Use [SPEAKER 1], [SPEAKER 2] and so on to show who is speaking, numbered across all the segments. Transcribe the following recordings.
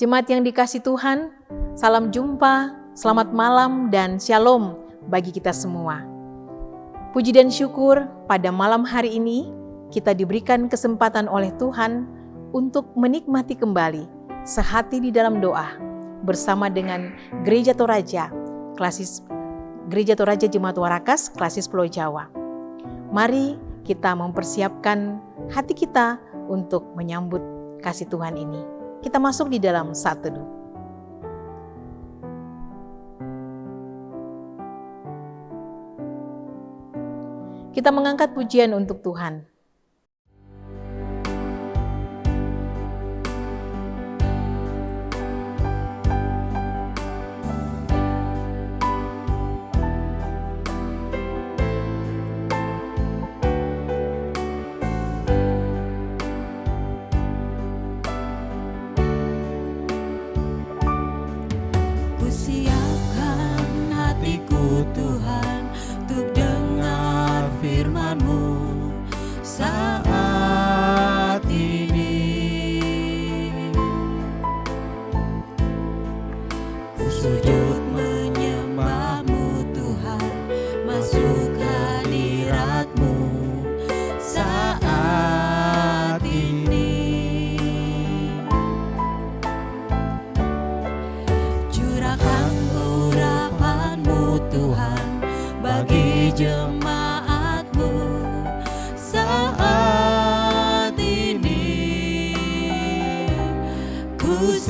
[SPEAKER 1] Jemaat yang dikasihi Tuhan, salam jumpa, selamat malam dan shalom bagi kita semua. Puji dan syukur pada malam hari ini kita diberikan kesempatan oleh Tuhan untuk menikmati kembali sehati di dalam doa bersama dengan Gereja Toraja, Gereja Toraja Jemaat Warakas, Klasis Pulau Jawa. Mari kita mempersiapkan hati kita untuk menyambut kasih Tuhan ini. Kita masuk di dalam saat teduh. Kita mengangkat pujian untuk Tuhan.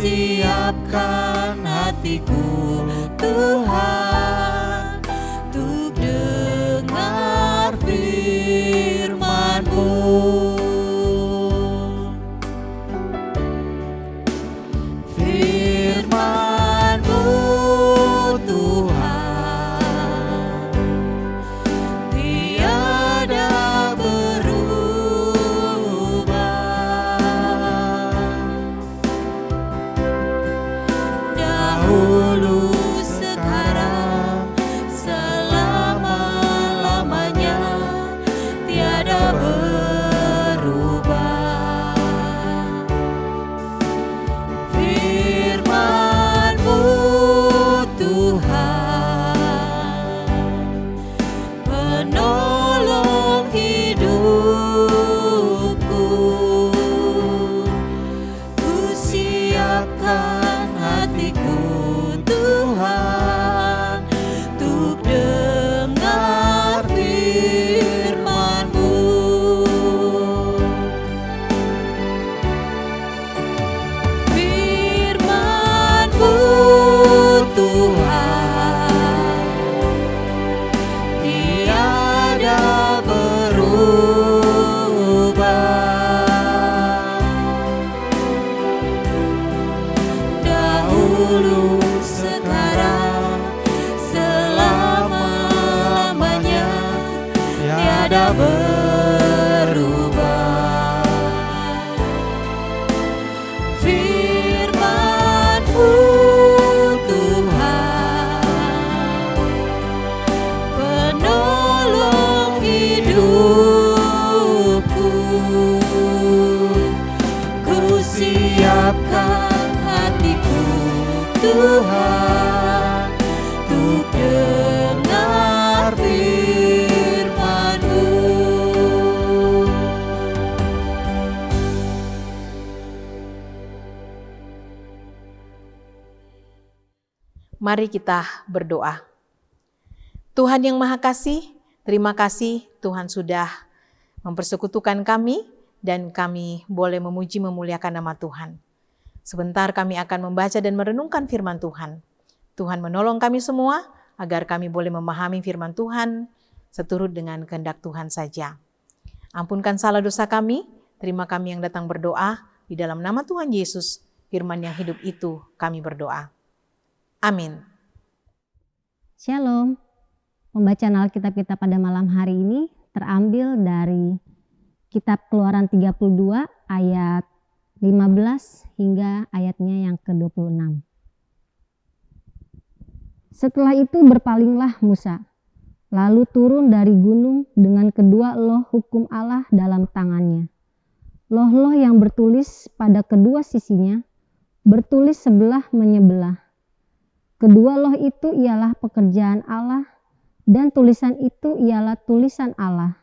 [SPEAKER 2] Siapkan hatiku Tuhan untuk dengar firman-Mu. Firman-Mu Tuhan tiada dahulu, sekarang, selama-lamanya, tiada berubah. Firman-Mu Tuhan, penolong hidupku, ku siapkan hatiku Tuhan untuk dengar firman-Mu. Firman-Mu Tuhan tiada berubah. Dahulu, sekarang, selama-lamanya, tiada berubah. Firman-Mu Tuhan, penolong hidupku, ku siapkan hatiku Tuhan untuk dengar firman-Mu.
[SPEAKER 1] Mari kita berdoa. Tuhan yang Maha Kasih, terima kasih Tuhan sudah mempersekutukan kami dan kami boleh memuji memuliakan nama Tuhan. Sebentar kami akan membaca dan merenungkan firman Tuhan. Tuhan menolong kami semua agar kami boleh memahami firman Tuhan seturut dengan kehendak Tuhan saja. Ampunkan salah dosa kami, terima kami yang datang berdoa, di dalam nama Tuhan Yesus, firman yang hidup itu kami berdoa. Amin.
[SPEAKER 3] Shalom. Pembacaan Alkitab kita pada malam hari ini terambil dari Kitab Keluaran 32 ayat 15 hingga ayatnya yang ke-26. Setelah itu berpalinglah Musa, lalu turun dari gunung dengan kedua loh hukum Allah dalam tangannya. Loh-loh yang bertulis pada kedua sisinya bertulis sebelah menyebelah. Kedua loh itu ialah pekerjaan Allah, dan tulisan itu ialah tulisan Allah,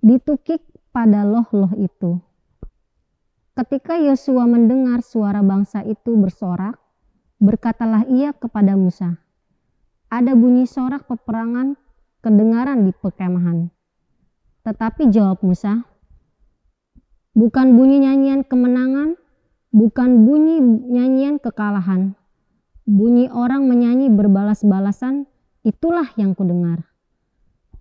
[SPEAKER 3] ditukik pada loh-loh itu. Ketika Yosua mendengar suara bangsa itu bersorak, berkatalah ia kepada Musa, "Ada bunyi sorak peperangan kedengaran di perkemahan." Tetapi jawab Musa, "Bukan bunyi nyanyian kemenangan, bukan bunyi nyanyian kekalahan. Bunyi orang menyanyi berbalas-balasan, itulah yang kudengar."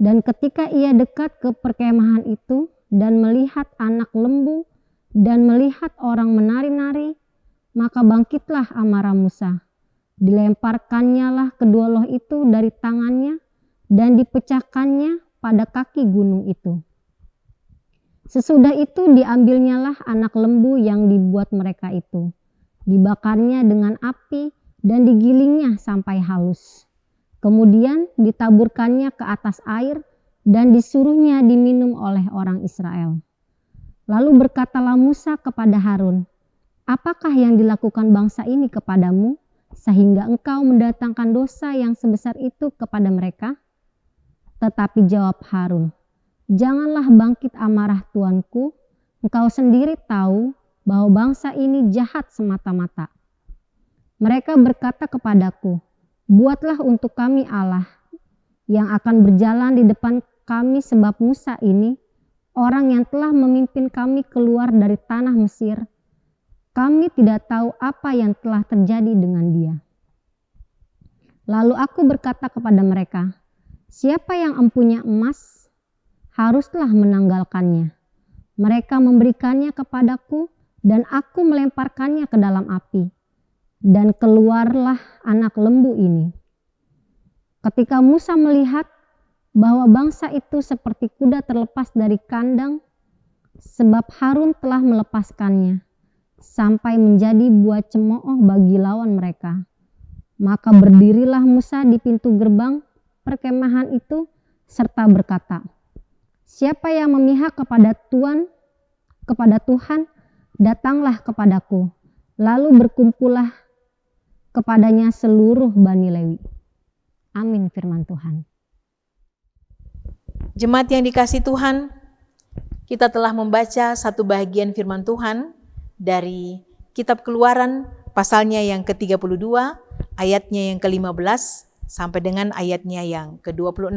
[SPEAKER 3] Dan ketika ia dekat ke perkemahan itu dan melihat anak lembu dan melihat orang menari-nari, maka bangkitlah amarah Musa. Dilemparkannya lah kedua loh itu dari tangannya dan dipecahkannya pada kaki gunung itu. Sesudah itu diambilnyalah anak lembu yang dibuat mereka itu, dibakarnya dengan api dan digilingnya sampai halus. Kemudian ditaburkannya ke atas air dan disuruhnya diminum oleh orang Israel. Lalu berkatalah Musa kepada Harun, "Apakah yang dilakukan bangsa ini kepadamu, sehingga engkau mendatangkan dosa yang sebesar itu kepada mereka?" Tetapi jawab Harun, "Janganlah bangkit amarah tuanku, engkau sendiri tahu bahwa bangsa ini jahat semata-mata. Mereka berkata kepadaku, 'Buatlah untuk kami Allah yang akan berjalan di depan kami, sebab Musa ini, orang yang telah memimpin kami keluar dari tanah Mesir, kami tidak tahu apa yang telah terjadi dengan dia.' Lalu aku berkata kepada mereka, 'Siapa yang empunya emas, haruslah menanggalkannya.' Mereka memberikannya kepadaku dan aku melemparkannya ke dalam api. Dan keluarlah anak lembu ini. Ketika Musa melihat bahwa bangsa itu seperti kuda terlepas dari kandang, sebab Harun telah melepaskannya, sampai menjadi buah cemooh bagi lawan mereka, maka berdirilah Musa di pintu gerbang perkemahan itu serta berkata, 'Siapa yang memihak kepada Tuhan, datanglah kepadaku.' Lalu berkumpullah kepadanya seluruh Bani Lewi." Amin firman Tuhan.
[SPEAKER 1] Jemaat yang dikasihi Tuhan, kita telah membaca satu bagian firman Tuhan dari kitab Keluaran pasalnya yang ke-32, ayatnya yang ke-15 sampai dengan ayatnya yang ke-26.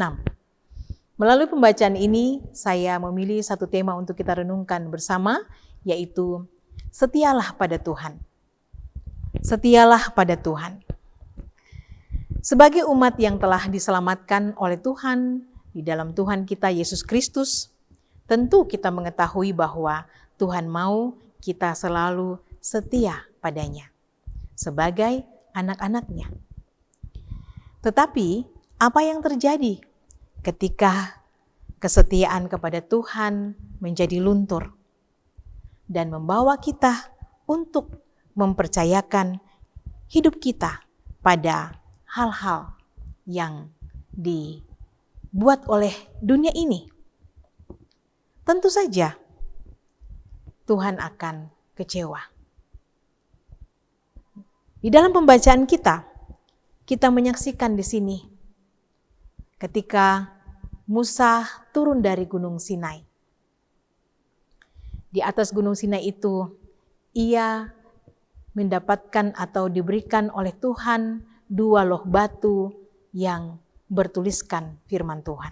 [SPEAKER 1] Melalui pembacaan ini, saya memilih satu tema untuk kita renungkan bersama, yaitu setialah pada Tuhan. Setialah pada Tuhan. Sebagai umat yang telah diselamatkan oleh Tuhan di dalam Tuhan kita Yesus Kristus, tentu kita mengetahui bahwa Tuhan mau kita selalu setia padanya sebagai anak-anaknya. Tetapi apa yang terjadi ketika kesetiaan kepada Tuhan menjadi luntur dan membawa kita untuk mempercayakan hidup kita pada hal-hal yang dibuat oleh dunia ini? Tentu saja Tuhan akan kecewa. Di dalam pembacaan kita menyaksikan di sini ketika Musa turun dari Gunung Sinai. Di atas Gunung Sinai itu ia mendapatkan atau diberikan oleh Tuhan 2 loh batu yang bertuliskan firman Tuhan.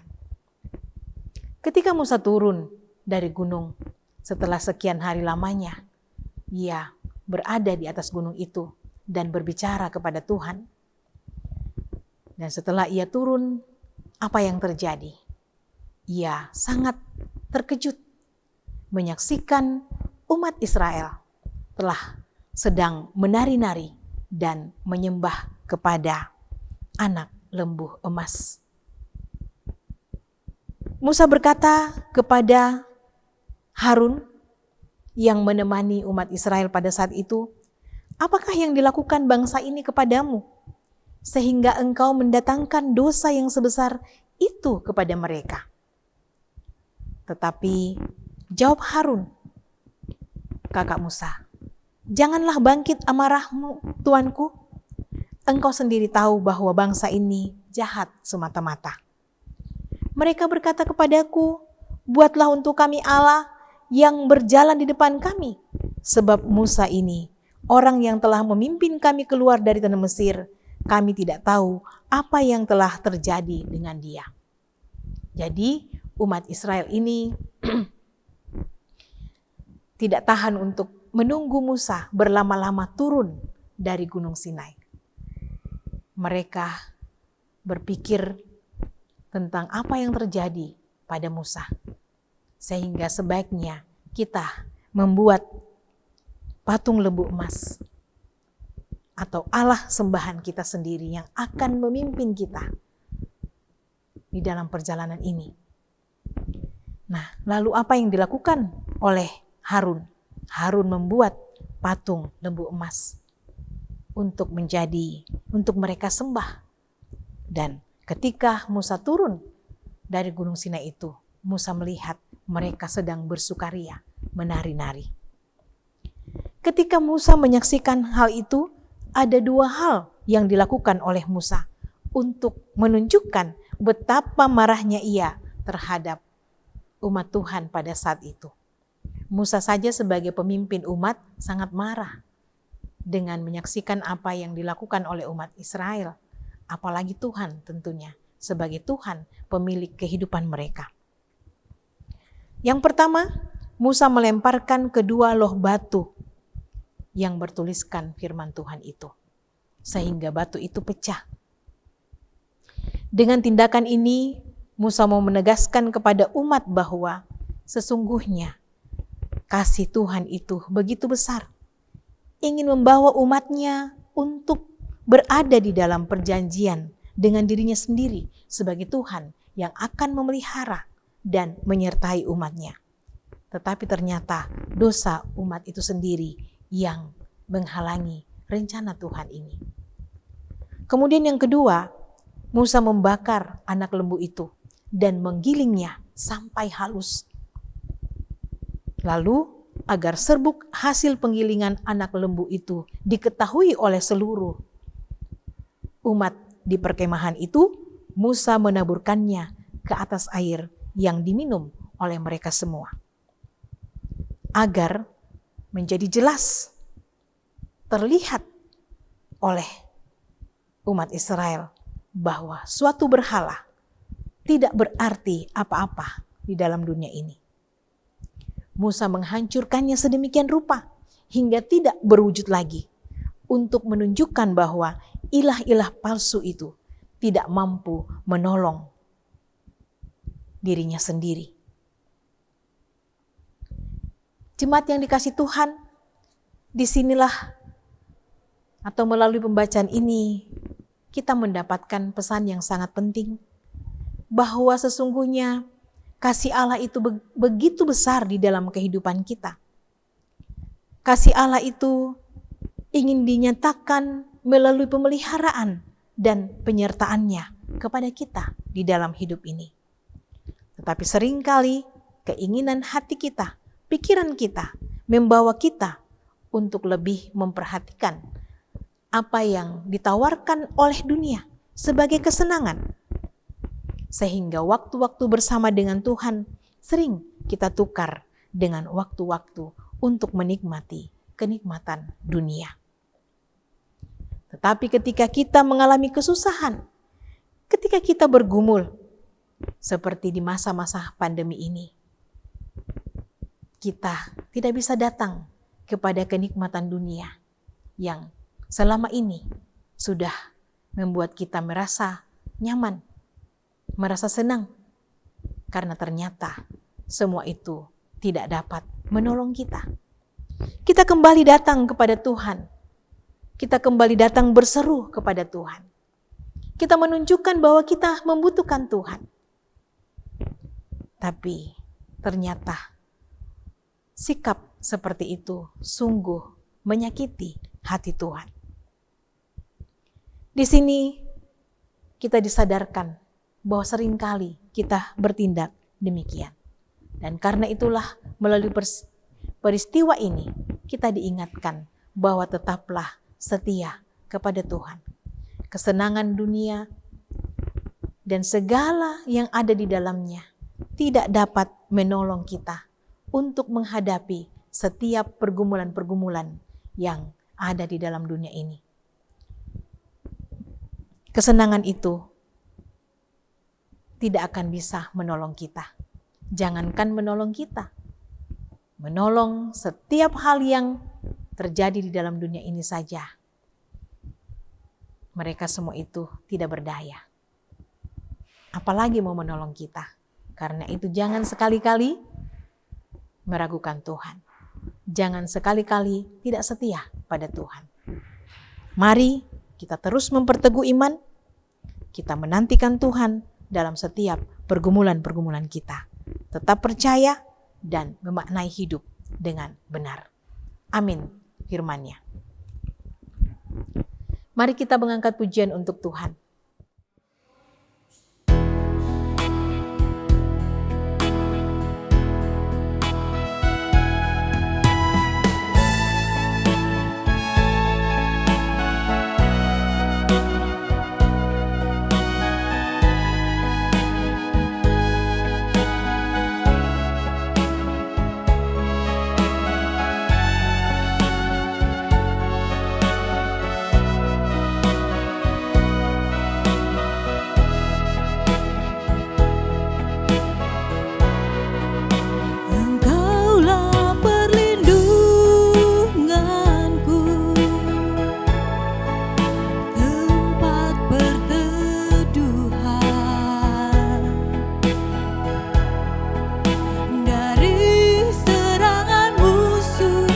[SPEAKER 1] Ketika Musa turun dari gunung setelah sekian hari lamanya, ia berada di atas gunung itu dan berbicara kepada Tuhan. Dan setelah ia turun, apa yang terjadi? Ia sangat terkejut menyaksikan umat Israel telah sedang menari-nari dan menyembah kepada anak lembu emas. Musa berkata kepada Harun yang menemani umat Israel pada saat itu, "Apakah yang dilakukan bangsa ini kepadamu, sehingga engkau mendatangkan dosa yang sebesar itu kepada mereka?" Tetapi jawab Harun, kakak Musa, Janganlah bangkit amarahmu, tuanku. Engkau sendiri tahu bahwa bangsa ini jahat semata-mata. Mereka berkata kepadaku, buatlah untuk kami Allah yang berjalan di depan kami. Sebab Musa ini, orang yang telah memimpin kami keluar dari tanah Mesir, kami tidak tahu apa yang telah terjadi dengan dia. Jadi umat Israel ini tidak tahan untuk menunggu Musa berlama-lama turun dari Gunung Sinai. Mereka berpikir tentang apa yang terjadi pada Musa. Sehingga sebaiknya kita membuat patung lembu emas atau Allah sembahan kita sendiri yang akan memimpin kita di dalam perjalanan ini. Nah, lalu apa yang dilakukan oleh Harun? Harun membuat patung lembu emas untuk mereka sembah. Dan ketika Musa turun dari Gunung Sinai itu, Musa melihat mereka sedang bersukaria, menari-nari. Ketika Musa menyaksikan hal itu, ada dua hal yang dilakukan oleh Musa untuk menunjukkan betapa marahnya ia terhadap umat Tuhan pada saat itu. Musa saja sebagai pemimpin umat sangat marah dengan menyaksikan apa yang dilakukan oleh umat Israel. Apalagi Tuhan tentunya sebagai Tuhan pemilik kehidupan mereka. Yang pertama, Musa melemparkan kedua loh batu yang bertuliskan firman Tuhan itu, sehingga batu itu pecah. Dengan tindakan ini, Musa mau menegaskan kepada umat bahwa sesungguhnya kasih Tuhan itu begitu besar, ingin membawa umatnya untuk berada di dalam perjanjian dengan dirinya sendiri sebagai Tuhan yang akan memelihara dan menyertai umatnya. Tetapi ternyata dosa umat itu sendiri yang menghalangi rencana Tuhan ini. Kemudian yang kedua, Musa membakar anak lembu itu dan menggilingnya sampai halus. Lalu agar serbuk hasil penggilingan anak lembu itu diketahui oleh seluruh umat di perkemahan itu, Musa menaburkannya ke atas air yang diminum oleh mereka semua. Agar menjadi jelas terlihat oleh umat Israel bahwa suatu berhala tidak berarti apa-apa di dalam dunia ini. Musa menghancurkannya sedemikian rupa hingga tidak berwujud lagi untuk menunjukkan bahwa ilah-ilah palsu itu tidak mampu menolong dirinya sendiri. Jemaat yang dikasihi Tuhan, disinilah atau melalui pembacaan ini kita mendapatkan pesan yang sangat penting bahwa sesungguhnya kasih Allah itu begitu besar di dalam kehidupan kita. Kasih Allah itu ingin dinyatakan melalui pemeliharaan dan penyertaannya kepada kita di dalam hidup ini. Tetapi seringkali keinginan hati kita, pikiran kita membawa kita untuk lebih memperhatikan apa yang ditawarkan oleh dunia sebagai kesenangan. Sehingga waktu-waktu bersama dengan Tuhan sering kita tukar dengan waktu-waktu untuk menikmati kenikmatan dunia. Tetapi ketika kita mengalami kesusahan, ketika kita bergumul, seperti di masa-masa pandemi ini, kita tidak bisa datang kepada kenikmatan dunia yang selama ini sudah membuat kita merasa nyaman, merasa senang, karena ternyata semua itu tidak dapat menolong kita. Kita kembali datang kepada Tuhan. Kita kembali datang berseru kepada Tuhan. Kita menunjukkan bahwa kita membutuhkan Tuhan. Tapi ternyata sikap seperti itu sungguh menyakiti hati Tuhan. Di sini kita disadarkan bahwa seringkali kita bertindak demikian. Dan karena itulah melalui peristiwa ini kita diingatkan bahwa tetaplah setia kepada Tuhan. Kesenangan dunia dan segala yang ada di dalamnya tidak dapat menolong kita untuk menghadapi setiap pergumulan-pergumulan yang ada di dalam dunia ini. Kesenangan itu tidak akan bisa menolong kita. Jangankan menolong kita, menolong setiap hal yang terjadi di dalam dunia ini saja. Mereka semua itu tidak berdaya. Apalagi mau menolong kita. Karena itu jangan sekali-kali meragukan Tuhan. Jangan sekali-kali tidak setia pada Tuhan. Mari kita terus memperteguh iman. Kita menantikan Tuhan dalam setiap pergumulan-pergumulan kita. Tetap percaya dan memaknai hidup dengan benar. Amin firman-Nya. Mari kita mengangkat pujian untuk Tuhan.
[SPEAKER 2] Engkaulah perlindunganku, tempat perteduhan dari serangan musuh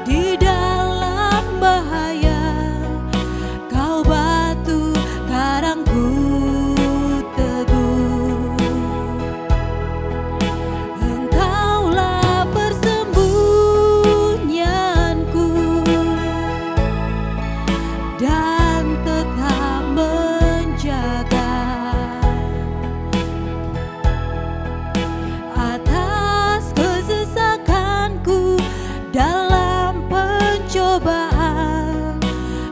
[SPEAKER 2] di dalam bahaya. Kau batu karangku teguh. Engkaulah persembunyianku dan tetap menjaga atas kesesakanku dalam pencobaan.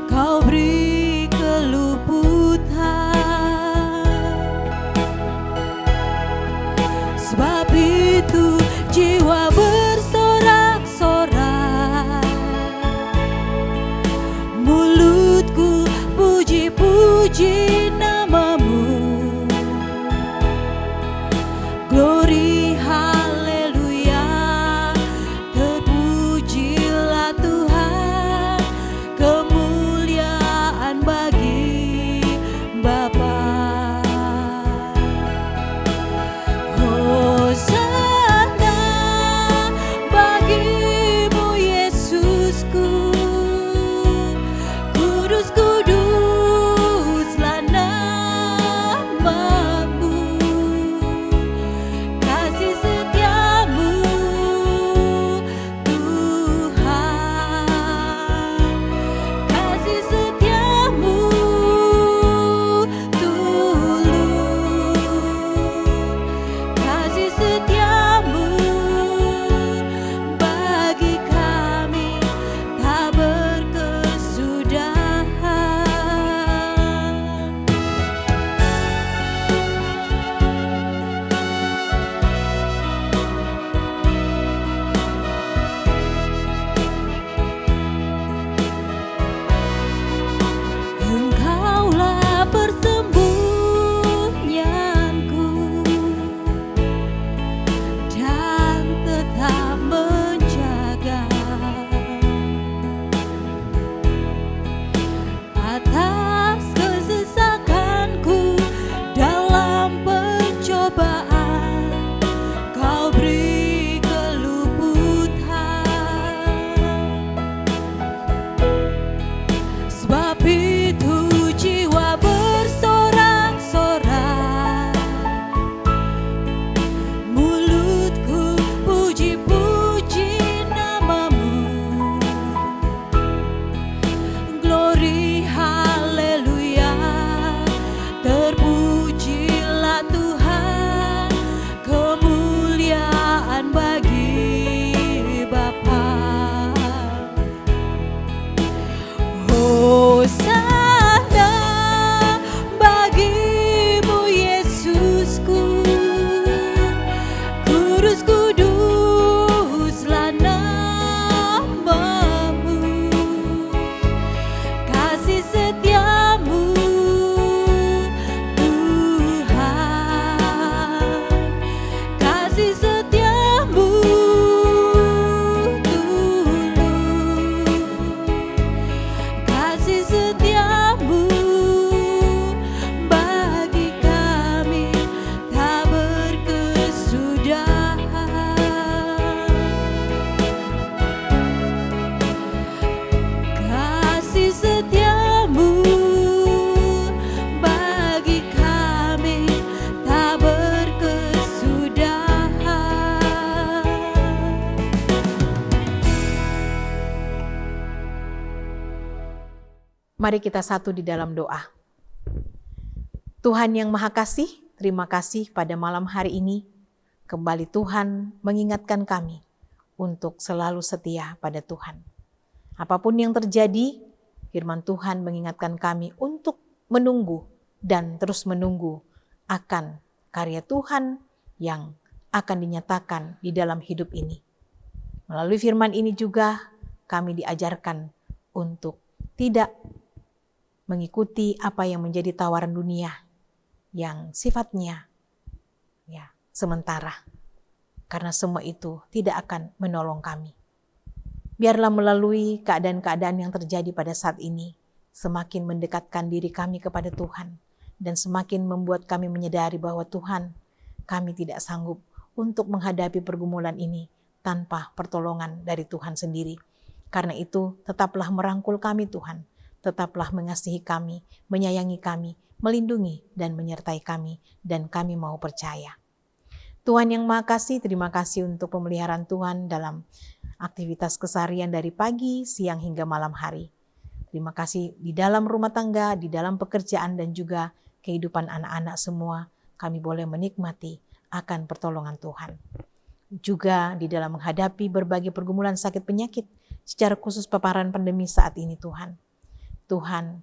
[SPEAKER 2] Kau beri keluputan. Sebab itu jiwa bersorak-sorak, mulutku puji-puji namamu. Glory haleluya, terpujilah Tuhan, kemuliaan bagi Bapa. Hosana bagimu Yesusku, kudus kuduslah kasih setiamu bagi kami tak berkesudahan. Kasih setiamu bagi kami tak berkesudahan.
[SPEAKER 1] Mari kita satu di dalam doa. Tuhan yang Maha Kasih, terima kasih pada malam hari ini. Kembali Tuhan mengingatkan kami untuk selalu setia pada Tuhan. Apapun yang terjadi, firman Tuhan mengingatkan kami untuk menunggu dan terus menunggu akan karya Tuhan yang akan dinyatakan di dalam hidup ini. Melalui firman ini juga kami diajarkan untuk tidak mengikuti apa yang menjadi tawaran dunia yang sifatnya sementara. Karena semua itu tidak akan menolong kami. Biarlah melalui keadaan-keadaan yang terjadi pada saat ini, semakin mendekatkan diri kami kepada Tuhan, dan semakin membuat kami menyadari bahwa Tuhan, kami tidak sanggup untuk menghadapi pergumulan ini tanpa pertolongan dari Tuhan sendiri. Karena itu, tetaplah merangkul kami Tuhan, tetaplah mengasihi kami, menyayangi kami, melindungi dan menyertai kami, dan kami mau percaya. Tuhan yang Maha Kasih, terima kasih untuk pemeliharaan Tuhan dalam aktivitas keseharian dari pagi, siang hingga malam hari. Terima kasih di dalam rumah tangga, di dalam pekerjaan dan juga kehidupan anak-anak semua, kami boleh menikmati akan pertolongan Tuhan. Juga di dalam menghadapi berbagai pergumulan sakit penyakit, secara khusus paparan pandemi saat ini Tuhan. Tuhan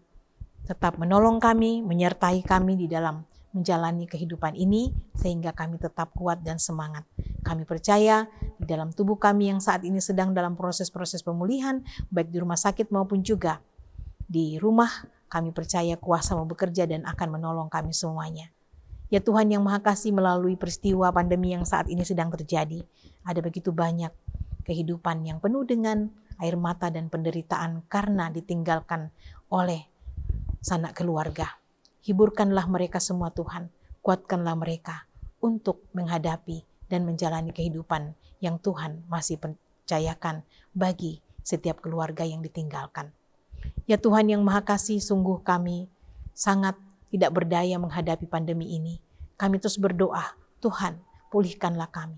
[SPEAKER 1] tetap menolong kami, menyertai kami di dalam menjalani kehidupan ini sehingga kami tetap kuat dan semangat. Kami percaya di dalam tubuh kami yang saat ini sedang dalam proses-proses pemulihan, baik di rumah sakit maupun juga di rumah, kami percaya kuasa mau bekerja dan akan menolong kami semuanya. Ya Tuhan yang Maha Kasih, melalui peristiwa pandemi yang saat ini sedang terjadi, ada begitu banyak kehidupan yang penuh dengan air mata dan penderitaan karena ditinggalkan oleh sanak keluarga. Hiburkanlah mereka semua Tuhan, kuatkanlah mereka untuk menghadapi dan menjalani kehidupan yang Tuhan masih percayakan bagi setiap keluarga yang ditinggalkan. Ya Tuhan yang Maha Kasih, sungguh kami sangat tidak berdaya menghadapi pandemi ini. Kami terus berdoa, Tuhan pulihkanlah kami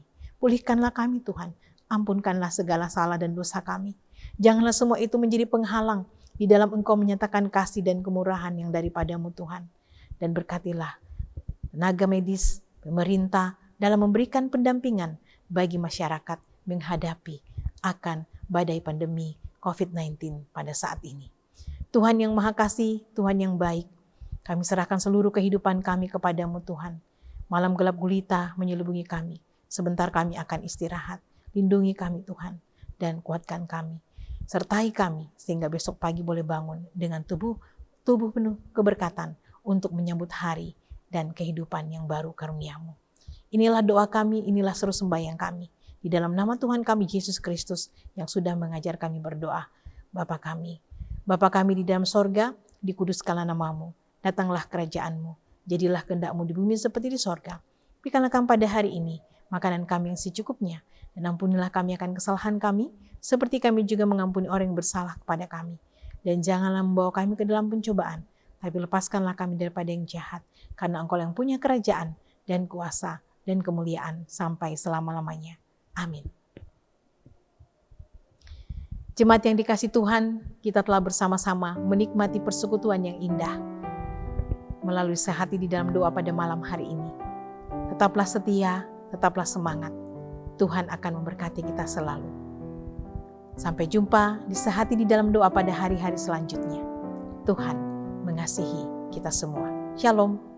[SPEAKER 1] Tuhan, ampunkanlah segala salah dan dosa kami. Janganlah semua itu menjadi penghalang di dalam Engkau menyatakan kasih dan kemurahan yang daripadamu Tuhan. Dan berkatilah tenaga medis, pemerintah dalam memberikan pendampingan bagi masyarakat menghadapi akan badai pandemi COVID-19 pada saat ini. Tuhan yang Maha Kasih, Tuhan yang baik, kami serahkan seluruh kehidupan kami kepadamu Tuhan. Malam gelap gulita menyelubungi kami, sebentar kami akan istirahat. Lindungi kami Tuhan dan kuatkan kami. Sertai kami sehingga besok pagi boleh bangun dengan tubuh penuh keberkatan untuk menyambut hari dan kehidupan yang baru karunia-Mu. Inilah doa kami, inilah seru sembahyang kami. Di dalam nama Tuhan kami Yesus Kristus yang sudah mengajar kami berdoa. Bapa kami di dalam sorga, dikuduskanlah nama-Mu. Datanglah kerajaan-Mu. Jadilah kehendak-Mu di bumi seperti di sorga. Berikanlah kami pada hari ini makanan kami yang secukupnya. Dan ampunilah kami akan kesalahan kami, seperti kami juga mengampuni orang yang bersalah kepada kami. Dan janganlah membawa kami ke dalam pencobaan, tapi lepaskanlah kami daripada yang jahat, karena Engkau yang punya kerajaan dan kuasa dan kemuliaan sampai selama-lamanya. Amin. Jemaat yang dikasihi Tuhan, kita telah bersama-sama menikmati persekutuan yang indah melalui sehati di dalam doa pada malam hari ini. Tetaplah setia, tetaplah semangat. Tuhan akan memberkati kita selalu. Sampai jumpa di sehati di dalam doa pada hari-hari selanjutnya. Tuhan mengasihi kita semua. Shalom.